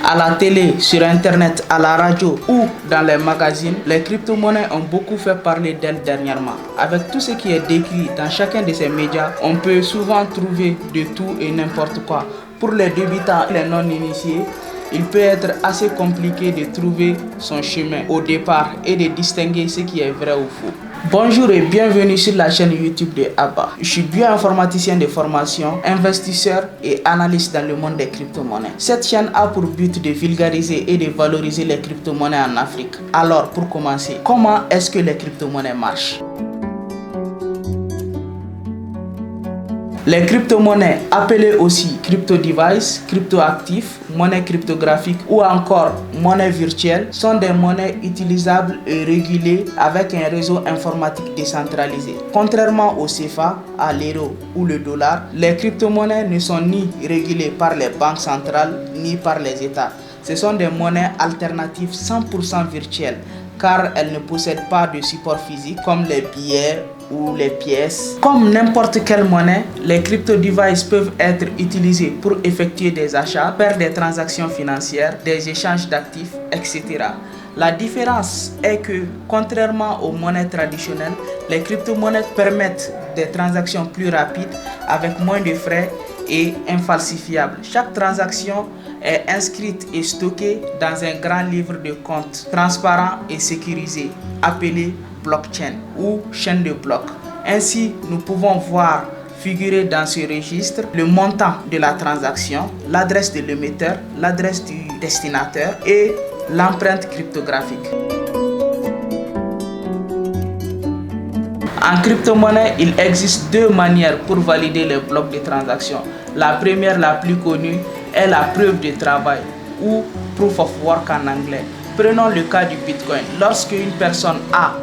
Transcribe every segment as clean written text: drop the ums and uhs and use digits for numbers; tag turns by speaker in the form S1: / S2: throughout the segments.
S1: À la télé, sur internet, à la radio ou dans les magazines, les crypto-monnaies ont beaucoup fait parler d'elles dernièrement. Avec tout ce qui est décrit dans chacun de ces médias, on peut souvent trouver de tout et n'importe quoi. Pour les débutants et les non-initiés, il peut être assez compliqué de trouver son chemin au départ et de distinguer ce qui est vrai ou faux. Bonjour et bienvenue sur la chaîne YouTube de Abba. Je suis bioinformaticien de formation, investisseur et analyste dans le monde des crypto-monnaies. Cette chaîne a pour but de vulgariser et de valoriser les crypto-monnaies en Afrique. Alors pour commencer, comment est-ce que les crypto-monnaies marchent? Les crypto-monnaies, appelées aussi crypto-devices, crypto-actifs, monnaie cryptographique ou encore monnaie virtuelle, sont des monnaies utilisables et régulées avec un réseau informatique décentralisé. Contrairement au CFA, à l'euro ou le dollar, les crypto-monnaies ne sont ni régulées par les banques centrales ni par les États. Ce sont des monnaies alternatives 100% virtuelles car elles ne possèdent pas de support physique comme les billets ou les pièces. Comme n'importe quelle monnaie, les crypto-devices peuvent être utilisés pour effectuer des achats, faire des transactions financières, des échanges d'actifs, etc. La différence est que, contrairement aux monnaies traditionnelles, les crypto-monnaies permettent des transactions plus rapides avec moins de frais et infalsifiables. Chaque transaction est inscrite et stockée dans un grand livre de compte transparent et sécurisé appelé blockchain ou chaîne de blocs. Ainsi, nous pouvons voir figurer dans ce registre le montant de la transaction, l'adresse de l'émetteur, l'adresse du destinataire et l'empreinte cryptographique. En crypto-monnaie, il existe deux manières pour valider les blocs de transaction. La première, la plus connue, est la preuve de travail ou proof of work en anglais. Prenons le cas du Bitcoin. Lorsque une personne A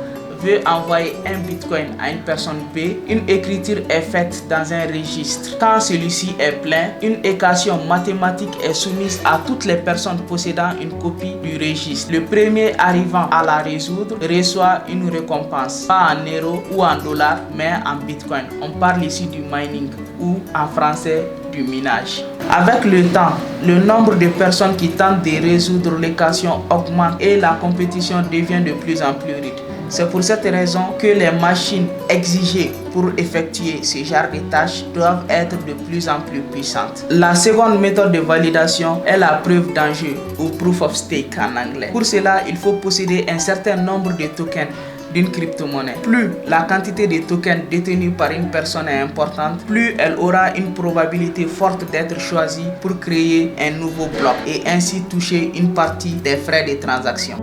S1: veut envoyer un Bitcoin à une personne B, une écriture est faite dans un registre. Quand celui-ci est plein, une équation mathématique est soumise à toutes les personnes possédant une copie du registre. Le premier arrivant à la résoudre reçoit une récompense, pas en euros ou en dollars, mais en Bitcoin. On parle ici du mining ou en français du minage. Avec le temps, le nombre de personnes qui tentent de résoudre l'équation augmente et la compétition devient de plus en plus rude. C'est pour cette raison que les machines exigées pour effectuer ce genre de tâches doivent être de plus en plus puissantes. La seconde méthode de validation est la preuve d'enjeu ou proof of stake en anglais. Pour cela, il faut posséder un certain nombre de tokens d'une crypto-monnaie. Plus la quantité de tokens détenus par une personne est importante, plus elle aura une probabilité forte d'être choisie pour créer un nouveau bloc et ainsi toucher une partie des frais de transaction.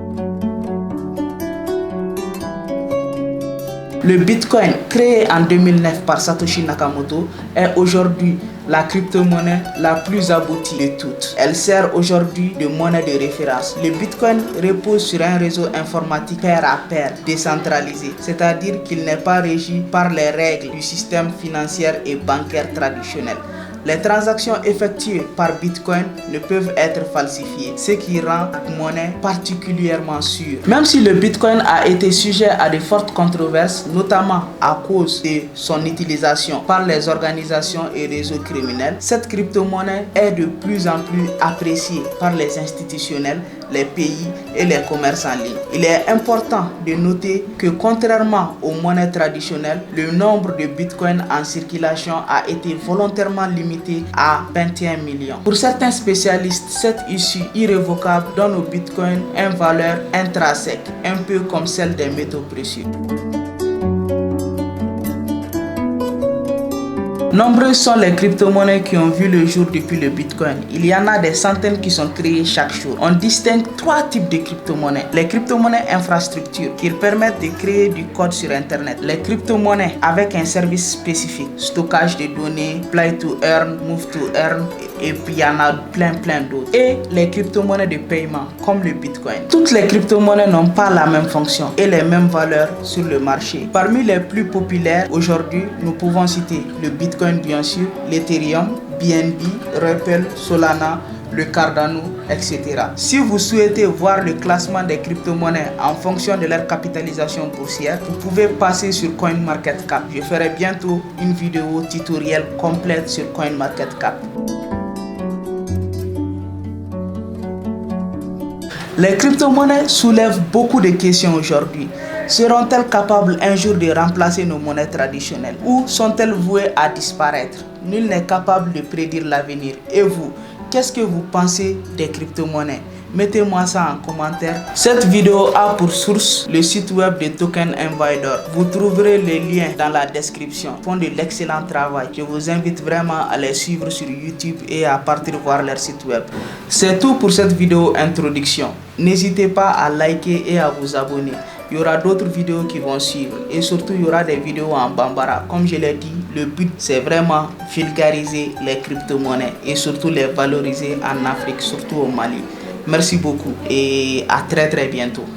S1: Le Bitcoin, créé en 2009 par Satoshi Nakamoto, est aujourd'hui la crypto-monnaie la plus aboutie de toutes. Elle sert aujourd'hui de monnaie de référence. Le Bitcoin repose sur un réseau informatique pair à pair, décentralisé, c'est-à-dire qu'il n'est pas régi par les règles du système financier et bancaire traditionnel. Les transactions effectuées par Bitcoin ne peuvent être falsifiées, ce qui rend la monnaie particulièrement sûre. Même si le Bitcoin a été sujet à de fortes controverses, notamment à cause de son utilisation par les organisations et réseaux criminels, cette crypto-monnaie est de plus en plus appréciée par les institutionnels, les pays et les commerces en ligne. Il est important de noter que contrairement aux monnaies traditionnelles, le nombre de bitcoins en circulation a été volontairement limité à 21 millions. Pour certains spécialistes, cette issue irrévocable donne au bitcoin une valeur intrinsèque, un peu comme celle des métaux précieux. Nombreuses sont les crypto-monnaies qui ont vu le jour depuis le Bitcoin. Il y en a des centaines qui sont créées chaque jour. On distingue trois types de crypto-monnaies. Les crypto-monnaies infrastructures qui permettent de créer du code sur Internet. Les crypto-monnaies avec un service spécifique, stockage de données, play to earn, move to earn, et puis il y en a plein d'autres. Et les crypto-monnaies de paiement comme le Bitcoin. Toutes les crypto-monnaies n'ont pas la même fonction et les mêmes valeurs sur le marché. Parmi les plus populaires aujourd'hui, nous pouvons citer le Bitcoin bien sûr, l'Ethereum, BNB, Ripple, Solana, le Cardano, etc. Si vous souhaitez voir le classement des crypto-monnaies en fonction de leur capitalisation boursière, vous pouvez passer sur CoinMarketCap. Je ferai bientôt une vidéo tutoriel complète sur CoinMarketCap. Les crypto-monnaies soulèvent beaucoup de questions aujourd'hui. Seront-elles capables un jour de remplacer nos monnaies traditionnelles ou sont-elles vouées à disparaître? Nul n'est capable de prédire l'avenir. Et vous, qu'est-ce que vous pensez des crypto-monnaies? Mettez-moi ça en commentaire. Cette vidéo a pour source le site web de Token Invader. Vous trouverez les liens dans la description. Ils font de l'excellent travail. Je vous invite vraiment à les suivre sur YouTube et à partir voir leur site web. C'est tout pour cette vidéo introduction. N'hésitez pas à liker et à vous abonner. Il y aura d'autres vidéos qui vont suivre et surtout il y aura des vidéos en bambara. Comme je l'ai dit, le but c'est vraiment vulgariser les crypto-monnaies et surtout les valoriser en Afrique, surtout au Mali. Merci beaucoup et à très bientôt.